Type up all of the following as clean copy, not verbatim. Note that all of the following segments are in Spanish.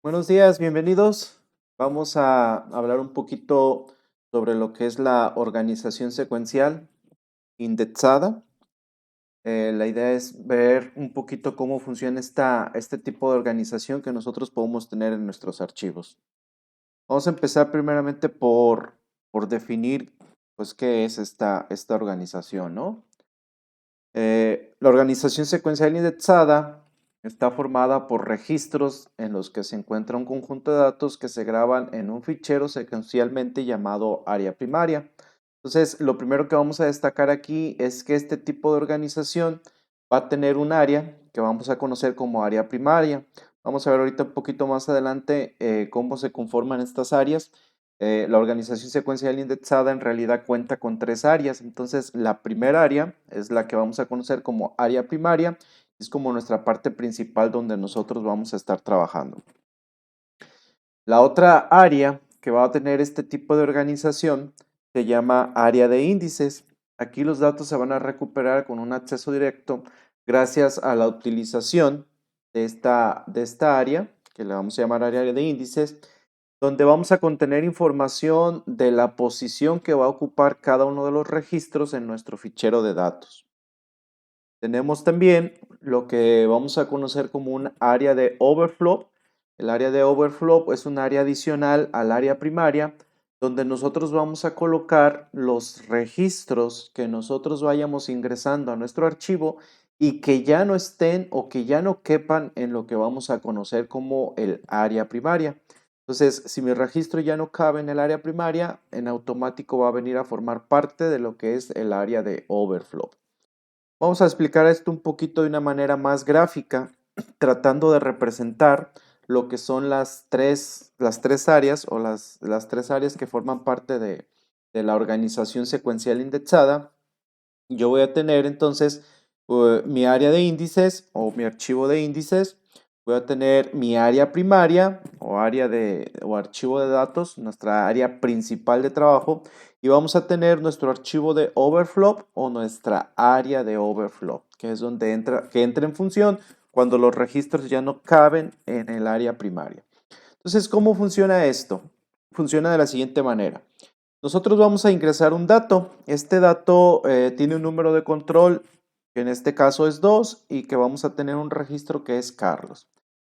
Buenos días, bienvenidos. Vamos a hablar un poquito sobre lo que es la organización secuencial indexada. La idea es ver un poquito cómo funciona este tipo de organización que nosotros podemos tener en nuestros archivos. Vamos a empezar primeramente por definir, pues, qué es esta organización, ¿no? La organización secuencial indexada está formada por registros en los que se encuentra un conjunto de datos que se graban en un fichero secuencialmente llamado área primaria. Entonces, lo primero que vamos a destacar aquí es que este tipo de organización va a tener un área que vamos a conocer como área primaria. Vamos a ver ahorita un poquito más adelante cómo se conforman estas áreas. La organización secuencial indexada en realidad cuenta con tres áreas. Entonces, la primera área es la que vamos a conocer como área primaria. Es como nuestra parte principal donde nosotros vamos a estar trabajando. La otra área que va a tener este tipo de organización se llama área de índices. Aquí los datos se van a recuperar con un acceso directo gracias a la utilización de esta área, que le vamos a llamar área de índices, donde vamos a contener información de la posición que va a ocupar cada uno de los registros en nuestro fichero de datos. Tenemos también lo que vamos a conocer como un área de overflow. El área de overflow es un área adicional al área primaria donde nosotros vamos a colocar los registros que nosotros vayamos ingresando a nuestro archivo y que ya no estén o que ya no quepan en lo que vamos a conocer como el área primaria. Entonces, si mi registro ya no cabe en el área primaria, en automático va a venir a formar parte de lo que es el área de overflow. Vamos a explicar esto un poquito de una manera más gráfica, tratando de representar lo que son las tres áreas o las tres áreas que forman parte de la organización secuencial indexada. Yo voy a tener entonces mi área de índices o mi archivo de índices. Voy a tener mi área primaria o archivo de datos, nuestra área principal de trabajo. Y vamos a tener nuestro archivo de overflow o nuestra área de overflow, que es donde entra en función cuando los registros ya no caben en el área primaria. Entonces, ¿cómo funciona esto? Funciona de la siguiente manera. Nosotros vamos a ingresar un dato. Este dato tiene un número de control, que en este caso es 2, y que vamos a tener un registro que es Carlos.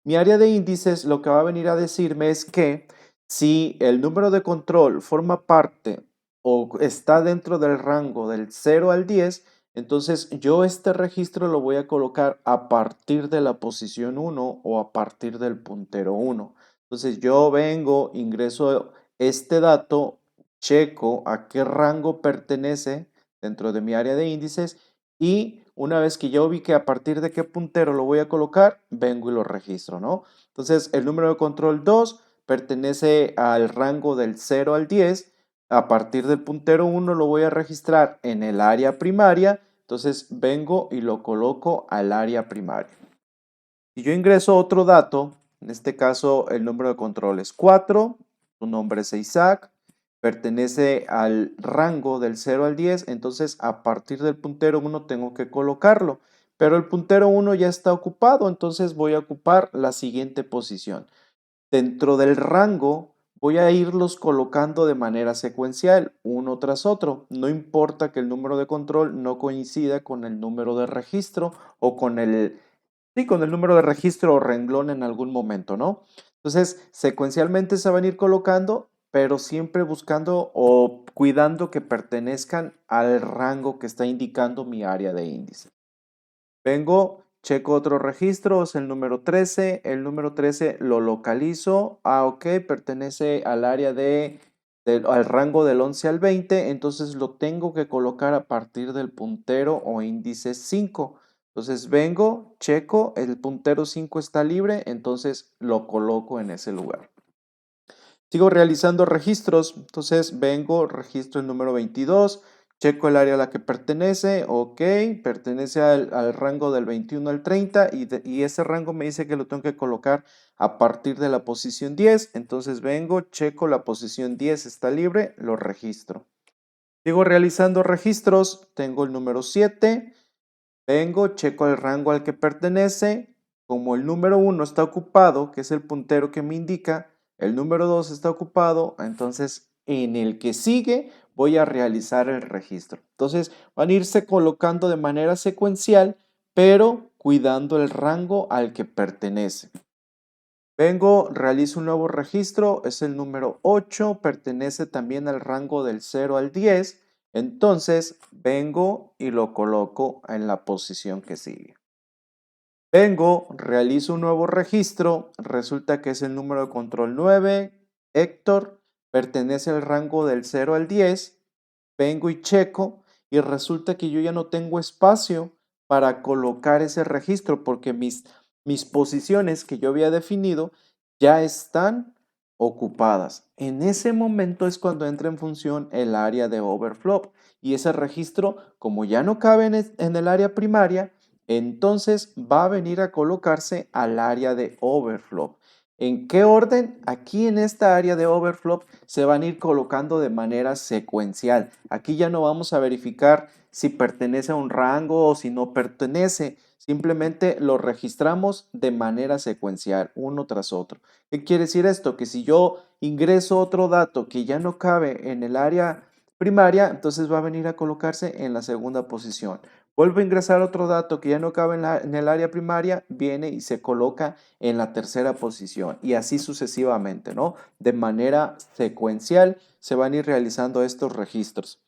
Mi área de índices lo que va a venir a decirme es que si el número de control forma parte o está dentro del rango del 0 al 10, entonces yo este registro lo voy a colocar a partir de la posición 1 o a partir del puntero 1. Entonces yo vengo, ingreso este dato, checo a qué rango pertenece dentro de mi área de índices y una vez que ya ubique a partir de qué puntero lo voy a colocar, vengo y lo registro, ¿no? Entonces, el número de control 2 pertenece al rango del 0 al 10. A partir del puntero 1 lo voy a registrar en el área primaria. Entonces, vengo y lo coloco al área primaria. Si yo ingreso otro dato, en este caso el número de control es 4, su nombre es Isaac, pertenece al rango del 0 al 10, entonces a partir del puntero 1 tengo que colocarlo, pero el puntero 1 ya está ocupado, entonces voy a ocupar la siguiente posición. Dentro del rango voy a irlos colocando de manera secuencial, uno tras otro. No importa que el número de control no coincida con el número de registro o con el número de registro o renglón en algún momento, ¿no? Entonces, secuencialmente se van a ir colocando, pero siempre buscando o cuidando que pertenezcan al rango que está indicando mi área de índice. Vengo, checo otro registro, es el número 13. El número 13 lo localizo. Ok, pertenece al área al rango del 11 al 20. Entonces lo tengo que colocar a partir del puntero o índice 5. Entonces vengo, checo, el puntero 5 está libre, entonces lo coloco en ese lugar. Sigo realizando registros, entonces vengo, registro el número 22, checo el área a la que pertenece, ok, pertenece al rango del 21 al 30 y ese rango me dice que lo tengo que colocar a partir de la posición 10, entonces vengo, checo la posición 10 está libre, lo registro. Sigo realizando registros, tengo el número 7, vengo, checo el rango al que pertenece, como el número 1 está ocupado, que es el puntero que me indica, el número 2 está ocupado, entonces en el que sigue voy a realizar el registro. Entonces van a irse colocando de manera secuencial, pero cuidando el rango al que pertenece. Vengo, realizo un nuevo registro, es el número 8, pertenece también al rango del 0 al 10, entonces vengo y lo coloco en la posición que sigue. Vengo, realizo un nuevo registro, resulta que es el número de control 9, Héctor, pertenece al rango del 0 al 10, vengo y checo y resulta que yo ya no tengo espacio para colocar ese registro porque mis posiciones que yo había definido ya están ocupadas. En ese momento es cuando entra en función el área de overflow y ese registro, como ya no cabe en el área primaria, entonces va a venir a colocarse al área de overflow. ¿En qué orden? Aquí en esta área de overflow se van a ir colocando de manera secuencial. Aquí ya no vamos a verificar si pertenece a un rango o si no pertenece. Simplemente lo registramos de manera secuencial, uno tras otro. ¿Qué quiere decir esto? Que si yo ingreso otro dato que ya no cabe en el área primaria, entonces va a venir a colocarse en la segunda posición. Vuelvo a ingresar otro dato que ya no cabe en el área primaria, viene y se coloca en la tercera posición y así sucesivamente, ¿no? De manera secuencial se van a ir realizando estos registros.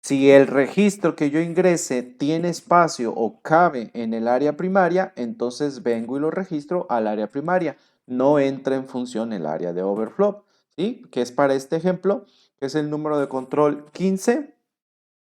Si el registro que yo ingrese tiene espacio o cabe en el área primaria, entonces vengo y lo registro al área primaria. No entra en función el área de overflow, ¿sí? Que es para este ejemplo, que es el número de control 15.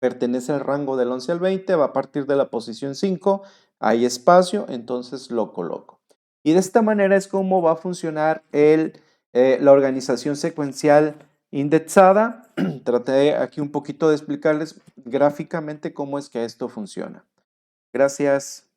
Pertenece al rango del 11 al 20, va a partir de la posición 5, hay espacio, entonces lo coloco. Y de esta manera es como va a funcionar la organización secuencial indexada. Traté aquí un poquito de explicarles gráficamente cómo es que esto funciona. Gracias.